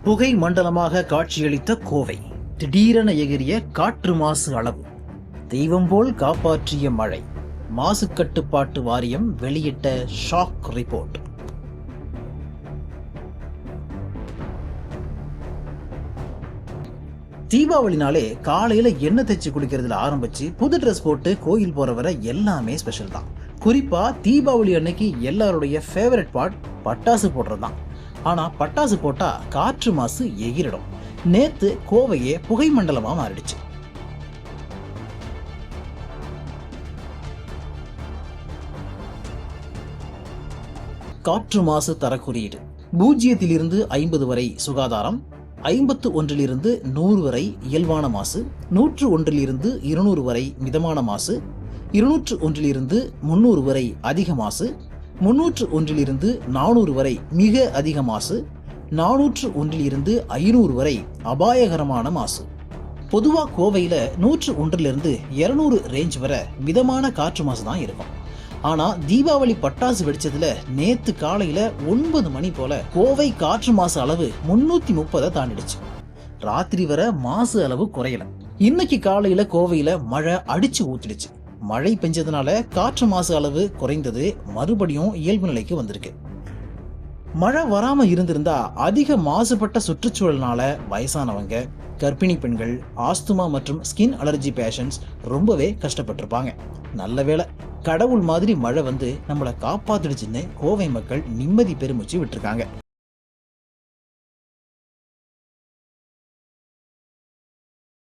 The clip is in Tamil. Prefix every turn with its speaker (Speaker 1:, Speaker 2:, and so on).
Speaker 1: புகை மண்டலமாக காட்சியளித்த கோவை. திடீரென எகிரிய காற்று மாசு அளவு. தெய்வம் போல் காப்பாற்றிய மழை. மாசு கட்டுப்பாட்டு வாரியம் வெளியிட்ட ஷாக் ரிப்போர்ட். தீபாவளினாலே காலையில எண்ணெய் தேய்ச்சி குளிக்கிறதுல ஆரம்பிச்சு புது ட்ரெஸ் போட்டு கோயில் போற வரை எல்லாமே ஸ்பெஷல் தான். குறிப்பா தீபாவளி அன்னைக்கு எல்லாருடைய ஃபேவரட் பார்ட் பட்டாசு போடுறதுதான். ஆனா பட்டாசு போட்டா காற்று மாசு எகிரிடும். நேத்து கோவையே புகை மண்டலமா மாறிடுச்சு. காற்று மாசு தர குறியீடு 0 - 50 வரை சுகாதாரம், 51 - 100 வரை இயல்பான மாசு, 101 - 200 வரை மிதமான மாசு, 201 - 300 வரை அதிக மாசு, 301 - 400 வரை மிக அதிக மாசு, 401 - 500 வரை அபாயகரமான மாசு. பொதுவா கோவையில 101 - 200 ரேஞ்ச் வரை மிதமான காற்று மாசு தான் இருக்கும். ஆனா தீபாவளி பட்டாசு வெடிச்சதுல நேத்து காலையில 9 மணி போல கோவை காற்று மாசு அளவு 330 தாண்டிடுச்சு. ராத்திரி வரை மாசு அளவு குறையல. இன்னைக்கு காலையில கோவையில மழை அடிச்சு ஊத்திடுச்சு. மழை பெஞ்சதுனால காற்று மாசு அளவு குறைந்தது, மறுபடியும் இயல்பு நிலைக்கு வந்திருக்கு. மழை வராம இருந்திருந்தா அதிக மாசுபட்ட சுற்றுச்சூழல்னால வயசானவங்க, கர்ப்பிணி பெண்கள், ஆஸ்துமா மற்றும் ஸ்கின் அலர்ஜி பேஷண்ட்ஸ் ரொம்பவே கஷ்டப்பட்டிருப்பாங்க. நல்ல வேளை, கடவுள் மாதிரி மழை வந்து நம்மளை காப்பாத்திடுச்சுன்னு கோவை மக்கள் நிம்மதி பெருமூச்சு விட்டுருக்காங்க.